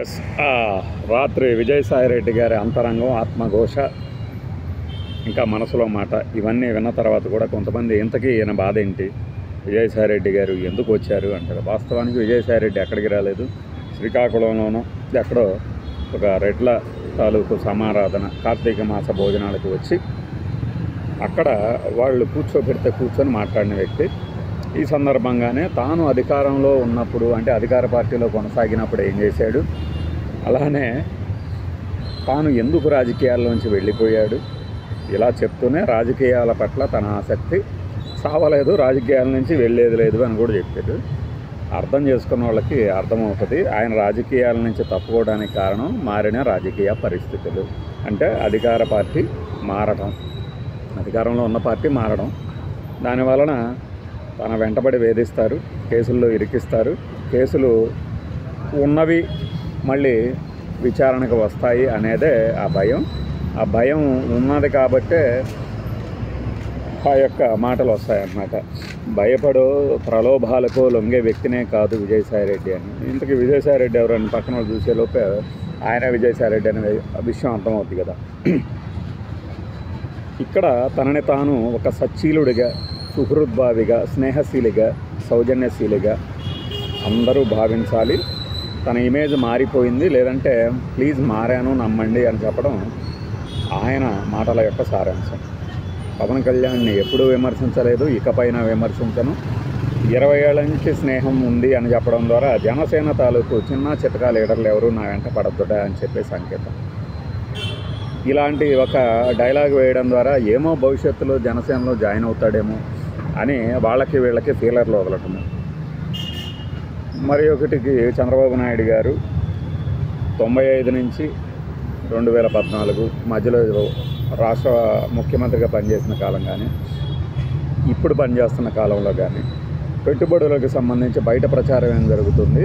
Yes రాత్రి విజయసాయిరెడ్డి గారి అంతరంగం ఆత్మఘోష ఇంకా మనసులో మాట ఇవన్నీ విన్న తర్వాత కూడా కొంతమంది ఇంతకీ ఈయన బాధ ఏంటి, విజయసాయిరెడ్డి గారు ఎందుకు వచ్చారు అంటారు. వాస్తవానికి విజయసాయిరెడ్డి ఎక్కడికి రాలేదు, శ్రీకాకుళంలోనూ ఎక్కడో ఒక రెడ్ల తాలూకు సమారాధన కార్తీక మాస భోజనాలకు వచ్చి అక్కడ వాళ్ళు కూర్చోబెడితే కూర్చొని మాట్లాడిన వ్యక్తి. ఈ సందర్భంగానే తాను అధికారంలో ఉన్నప్పుడు అంటే అధికార పార్టీలో కొనసాగినప్పుడు ఏం చేశాడు, అలానే తాను ఎందుకు రాజకీయాల్లోంచి వెళ్ళిపోయాడు, ఇలా చెప్తూనే రాజకీయాల పట్ల తన ఆసక్తి సావలేదు, రాజకీయాల నుంచి వెళ్ళేది లేదు అని కూడా చెప్పాడు. అర్థం చేసుకున్న వాళ్ళకి అర్థమవుతుంది ఆయన రాజకీయాల నుంచి తప్పుకోవడానికి కారణం మారిన రాజకీయ పరిస్థితులు. అంటే అధికార పార్టీ మారడం, అధికారంలో ఉన్న పార్టీ మారడం, దానివలన తన వెంటబడి వేధిస్తారు, కేసుల్లో ఇరికిస్తారు, కేసులు ఉన్నవి మళ్ళీ విచారణకు వస్తాయి అనేదే ఆ భయం. ఆ భయం ఉన్నది కాబట్టే ఆ యొక్క మాటలు వస్తాయన్నమాట. భయపడో ప్రలోభాలకు లొంగే వ్యక్తినే కాదు విజయసాయిరెడ్డి అని. ఇంతకీ విజయసాయిరెడ్డి ఎవరని పక్కన వాళ్ళు చూసేలోపే ఆయన విజయసాయిరెడ్డి అనే విషయం అర్థమవుతుంది కదా. ఇక్కడ తనని తాను ఒక సచ్చీలుడిగా, సుహృద్భావిగా, స్నేహశీలిగా, సౌజన్యశీలిగా అందరూ భావించాలి. తన ఇమేజ్ మారిపోయింది, లేదంటే ప్లీజ్ మారాను నమ్మండి అని చెప్పడం ఆయన మాటల యొక్క సారాంశం. పవన్ కళ్యాణ్ని ఎప్పుడూ విమర్శించలేదు, ఇకపైన విమర్శించను. 20 ఏళ్ల నుంచి స్నేహం ఉంది అని చెప్పడం ద్వారా జనసేన తాలూకు చిన్న చితకా లీడర్లు ఎవరు నా వెంట పడద్దుట అని చెప్పే సంకేతం. ఇలాంటి ఒక డైలాగ్ వేయడం ద్వారా ఏమో భవిష్యత్తులో జనసేనలో జాయిన్ అవుతాడేమో అని వాళ్ళకి వీళ్ళకి ఫీలర్లు వదలటము. మరి ఒకటికి చంద్రబాబు నాయుడు గారు 95 నుంచి 2014 మధ్యలో రాష్ట్ర ముఖ్యమంత్రిగా పనిచేసిన కాలం కానీ ఇప్పుడు పనిచేస్తున్న కాలంలో కానీ పెట్టుబడులకు సంబంధించి బయట ప్రచారం ఏం జరుగుతుంది,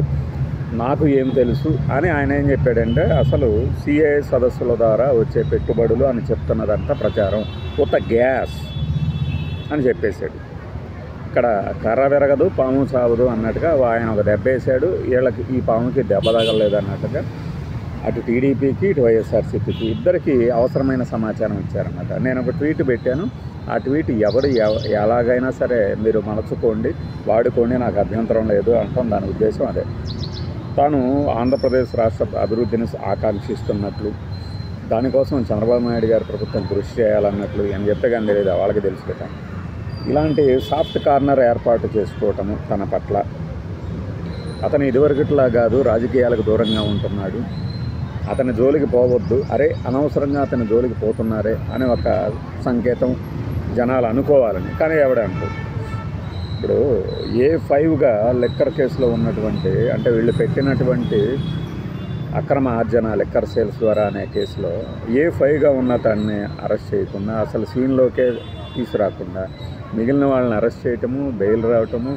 నాకు ఏం తెలుసు అని ఆయన ఏం చెప్పాడంటే, అసలు సిఏ సదస్సుల ద్వారా వచ్చే పెట్టుబడులు అని చెప్తున్నదంతా ప్రచారం, కొత్త గ్యాస్ అని చెప్పేశాడు. ఇక్కడ కర్ర విరగదు పాము సావదు అన్నట్టుగా ఆయన ఒక దెబ్బ వేశాడు. వీళ్ళకి ఈ పాముకి దెబ్బ తగలలేదు అన్నట్టుగా అటు టీడీపీకి ఇటు వైఎస్ఆర్సీపీకి ఇద్దరికి అవసరమైన సమాచారం ఇచ్చారన్నమాట. నేను ఒక ట్వీట్ పెట్టాను, ఆ ట్వీట్ ఎవరు ఎలాగైనా సరే మీరు మలచుకోండి, వాడుకోండి, నాకు అభ్యంతరం లేదు అంటాం. దాని ఉద్దేశం అదే. తాను ఆంధ్రప్రదేశ్ రాష్ట్ర అభివృద్ధిని ఆకాంక్షిస్తున్నట్లు, దానికోసం చంద్రబాబు నాయుడు గారి ప్రభుత్వం కృషి చేయాలన్నట్లు అని చెప్తే కానీ తెలియదు, వాళ్ళకి తెలుసు కదా. ఇలాంటి సాఫ్ట్ కార్నర్ ఏర్పాటు చేసుకోవటము తన పట్ల. అతను ఇదివరకట్లా కాదు, రాజకీయాలకు దూరంగా ఉంటున్నాడు, అతని జోలికి పోవద్దు, అరే అనవసరంగా అతని జోలికి పోతున్నారే అనే ఒక సంకేతం జనాలు అనుకోవాలని. కానీ ఎవడంటూ ఇప్పుడు A5గా లెక్కర్ కేసులో ఉన్నటువంటి, అంటే వీళ్ళు పెట్టినటువంటి అక్రమ ఆర్జన లెక్కర్ సేల్స్ ద్వారా అనే కేసులో A5గా ఉన్న తన్ని అరెస్ట్ చేయకుండా, అసలు సీన్లోకే తీసుకురాకుండా మిగిలిన వాళ్ళని అరెస్ట్ చేయటము, బెయిల్ రావటము,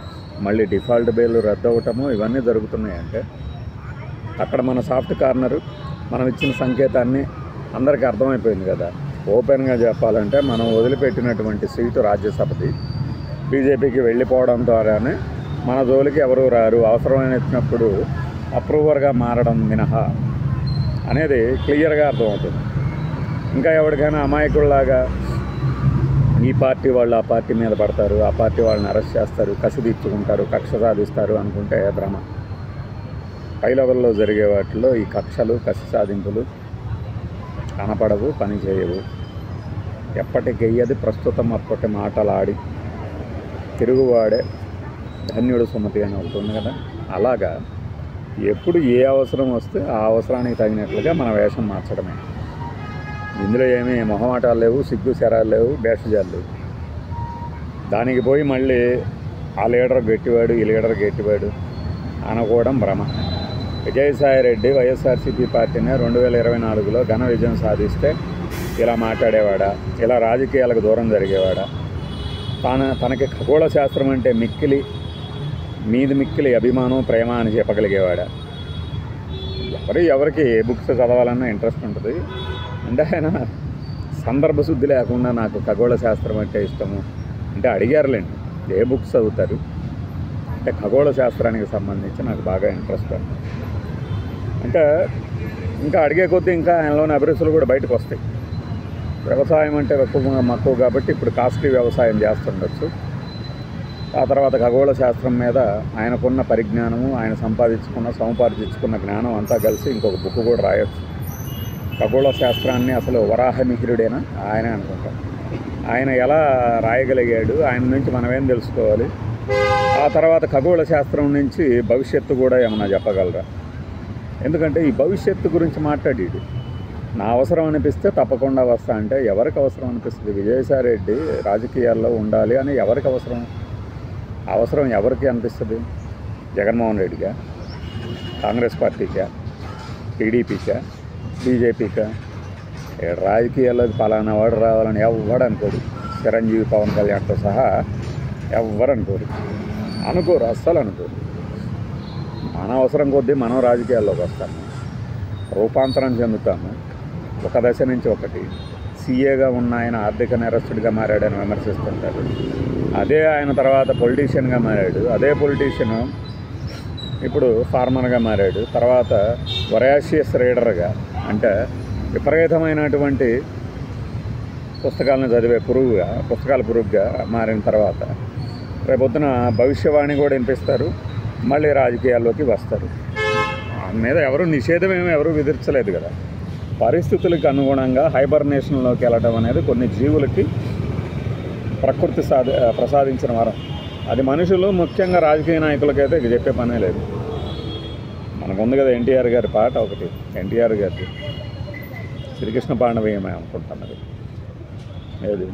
మళ్ళీ డిఫాల్ట్ బెయిల్ రద్దు అవ్వటము, ఇవన్నీ జరుగుతున్నాయంటే అక్కడ మన సాఫ్ట్ కార్నరు, మనం ఇచ్చిన సంకేతాన్ని అందరికీ అర్థమైపోయింది కదా. ఓపెన్గా చెప్పాలంటే మనం వదిలిపెట్టినటువంటి సీటు రాజ్యసభది బీజేపీకి వెళ్ళిపోవడం ద్వారానే మన జోలికి ఎవరు రారు, అవసరమైనప్పుడు అప్రూవర్గా మారడం మినహా అనేది క్లియర్గా అర్థమవుతుంది. ఇంకా ఎవరికైనా అమాయకుల్లాగా ఈ పార్టీ వాళ్ళు ఆ పార్టీ మీద పడతారు, ఆ పార్టీ వాళ్ళని అరెస్ట్ చేస్తారు, కసి తీర్చుకుంటారు, కక్ష సాధిస్తారు అనుకుంటే భ్రమ. పై లెవెల్లో జరిగే వాటిలో ఈ కక్షలు, కసి సాధింపులు కనపడవు, పని చేయవు. ఎప్పటికెయ్యది ప్రస్తుతం అప్పటి మాటలాడి తిరుగువాడే ధన్యుడు సుమతి అని అవుతుంది కదా. అలాగా ఎప్పుడు ఏ అవసరం వస్తే ఆ అవసరానికి తగినట్లుగా మన వేషం మార్చడమే. ఇందులో ఏమీ మొహమాటాలు లేవు, సిగ్గు శరాలు లేవు, బేషజాలు లేవు. దానికి పోయి మళ్ళీ ఆ లీడర్ గట్టివాడు, ఈ లీడర్ గట్టివాడు అనుకోవడం భ్రమ. విజయసాయిరెడ్డి వైఎస్ఆర్సీపీ పార్టీని 2024లో ఘన విజయం సాధిస్తే ఇలా మాట్లాడేవాడా, ఇలా రాజకీయాలకు దూరం జరిగేవాడా, తనకి ఖగోళ శాస్త్రం అంటే మిక్కిలి అభిమానం, ప్రేమ అని చెప్పగలిగేవాడా? ఎవరికి ఏ బుక్స్ చదవాలన్నా ఇంట్రెస్ట్ ఉంటుంది. అంటే ఆయన సందర్భశుద్ధి లేకుండా నాకు ఖగోళ శాస్త్రం అంటే ఇష్టము అంటే అడిగారులేండి, ఏ బుక్స్ చదువుతారు అంటే ఖగోళ శాస్త్రానికి సంబంధించి నాకు బాగా ఇంట్రెస్ట్. అంటే ఇంకా అడిగే కొద్దీ ఇంకా ఆయనలోని అభిరుచులు కూడా బయటకు వస్తాయి. వ్యవసాయం అంటే ఎక్కువ మక్కువ కాబట్టి ఇప్పుడు కాస్ట్లీ వ్యవసాయం చేస్తుండొచ్చు. ఆ తర్వాత ఖగోళ శాస్త్రం మీద ఆయనకున్న పరిజ్ఞానము, ఆయన సముపార్జించుకున్న జ్ఞానం అంతా కలిసి ఇంకొక బుక్ కూడా రాయొచ్చు. ఖగోళ శాస్త్రాన్ని అసలు వరాహమిహిరుడేనా ఆయనే అనుకుంటాం. ఆయన ఎలా రాయగలిగాడు, ఆయన నుంచి మనం ఏం తెలుసుకోవాలి, ఆ తర్వాత ఖగోళ శాస్త్రం నుంచి భవిష్యత్తు కూడా ఏమన్నా చెప్పగలరా? ఎందుకంటే ఈ భవిష్యత్తు గురించి మాట్లాడేది నా అవసరం అనిపిస్తే తప్పకుండా వస్తా అంటే ఎవరికి అవసరం అనిపిస్తుంది? విజయసాయిరెడ్డి రాజకీయాల్లో ఉండాలి అని ఎవరికి అవసరం ఎవరికి అనిపిస్తుంది? జగన్మోహన్ రెడ్డిగా, కాంగ్రెస్ పార్టీకా, టీడీపీకా, బీజేపీకా? రాజకీయాల్లో పలానా వాడు రావాలని ఎవ్వడు అనుకోడు. చిరంజీవి, పవన్ కళ్యాణ్తో సహా ఎవ్వరు అనుకోరు, అస్సలు అనుకోరు. మన అవసరం కొద్దీ మనం రాజకీయాల్లోకి వస్తాము, రూపాంతరం చెందుతాము. ఒక దశ నుంచి ఒకటి. సీఏగా ఉన్న ఆయన ఆర్థిక నేరస్తుడిగా మారాడని విమర్శిస్తుంటారు. అదే ఆయన తర్వాత పొలిటీషియన్గా మారాడు. అదే పొలిటీషియన్ ఇప్పుడు ఫార్మర్గా మారాడు. తర్వాత వొరాషియస్ రీడర్గా, అంటే విపరీతమైనటువంటి పుస్తకాలను చదివే పుస్తకాల పురుగుగా మారిన తర్వాత రేపొద్దున భవిష్యవాణి కూడా వినిపిస్తారు, మళ్ళీ రాజకీయాల్లోకి వస్తారు. దాని మీద నిషేధం ఎవరు విధించలేదు కదా. పరిస్థితులకు అనుగుణంగా హైబర్నేషన్లోకి వెళ్ళడం అనేది కొన్ని జీవులకి ప్రకృతి ప్రసాదించిన వరం. అది మనుషులు, ముఖ్యంగా రాజకీయ నాయకులకైతే చెప్పే పనే లేదు. మనకుంది కదా ఎన్టీఆర్ గారి పాట ఒకటి, ఎన్టీఆర్ గారిది శ్రీకృష్ణ పాండవీయమే అనుకుంటున్నది. ఏది?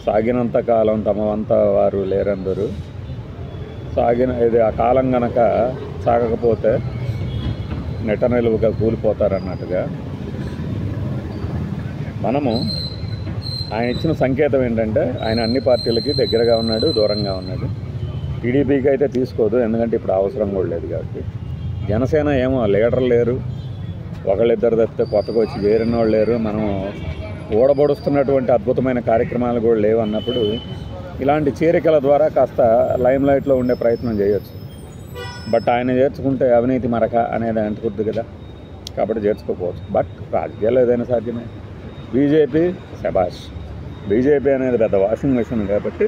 సాగినంత కాలం తమవంత వారు లేరందరూ, ఇది ఆ కాలం గనక సాగకపోతే నెట నిలువుగా కూలిపోతారన్నట్టుగా మనము ఆయన ఇచ్చిన సంకేతం ఏంటంటే ఆయన అన్ని పార్టీలకి దగ్గరగా ఉన్నాడు, దూరంగా ఉన్నాడు. టీడీపీకి అయితే తీసుకోదు, ఎందుకంటే ఇప్పుడు అవసరం కూడా లేదు కాబట్టి. జనసేన ఏమో లీడర్ లేరు, ఒకళ్ళిద్దరు తప్పితే కొత్తగా వచ్చి చేరిన వాళ్ళు లేరు, మనం ఓడబడుస్తున్నటువంటి అద్భుతమైన కార్యక్రమాలు కూడా లేవు అన్నప్పుడు ఇలాంటి చేరికల ద్వారా కాస్త లైమ్ లైట్లో ఉండే ప్రయత్నం చేయొచ్చు. బట్ ఆయన చేర్చుకుంటే అవినీతి మరక అనేది అంటుకుద్ది కదా, కాబట్టి చేర్చుకోకపోవచ్చు. బట్ రాజకీయాల్లో ఏదైనా సాధ్యమే. బీజేపీ శబాష్, బీజేపీ అనేది పెద్ద వాషింగ్ మెషిన్ కాబట్టి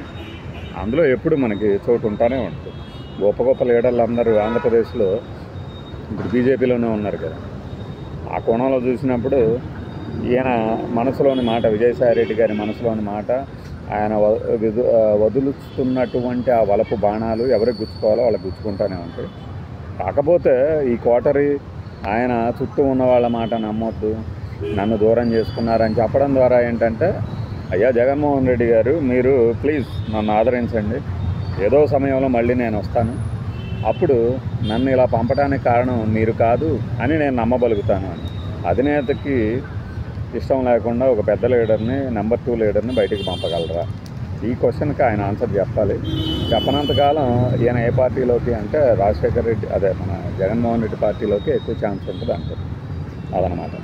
అందులో ఎప్పుడు మనకి చోటు ఉంటానే ఉంటుంది. గొప్ప గొప్ప లీడర్లు అందరూ ఆంధ్రప్రదేశ్లో ఇప్పుడు బీజేపీలోనే ఉన్నారు కదా. ఆ కోణంలో చూసినప్పుడు ఈయన మనసులోని మాట, విజయసాయిరెడ్డి గారి మనసులోని మాట, ఆయన వదులుతున్నటువంటి ఆ వలపు బాణాలు ఎవరికి గుచ్చుకోవాలో వాళ్ళకి గుచ్చుకుంటూనే ఉంటాయి. కాకపోతే ఈ కోటరీ ఆయన చుట్టూ ఉన్న వాళ్ళ మాట నమ్మొద్దు, నన్ను దూరం చేసుకున్నారని చెప్పడం ద్వారా ఏంటంటే, అయ్యా జగన్మోహన్ రెడ్డి గారు, మీరు ప్లీజ్ నన్ను ఆదరించండి, ఏదో సమయంలో మళ్ళీ నేను వస్తాను, అప్పుడు నన్ను ఇలా పంపడానికి కారణం మీరు కాదు అని నేను నమ్మగలుగుతాను అని. అధినేతకి ఇష్టం లేకుండా ఒక పెద్ద లీడర్ని, నెంబర్ 2 లీడర్ని బయటికి పంపగలరా? ఈ క్వశ్చన్కి ఆయన ఆన్సర్ చెప్పాలి. చెప్పనంతకాలం ఈయన ఏ పార్టీలోకి అంటే రాజశేఖర్ రెడ్డి, అదే మన జగన్మోహన్ రెడ్డి పార్టీలోకి ఎక్కువ ఛాన్స్ ఉంటుంది అంటారు. అదనమాట.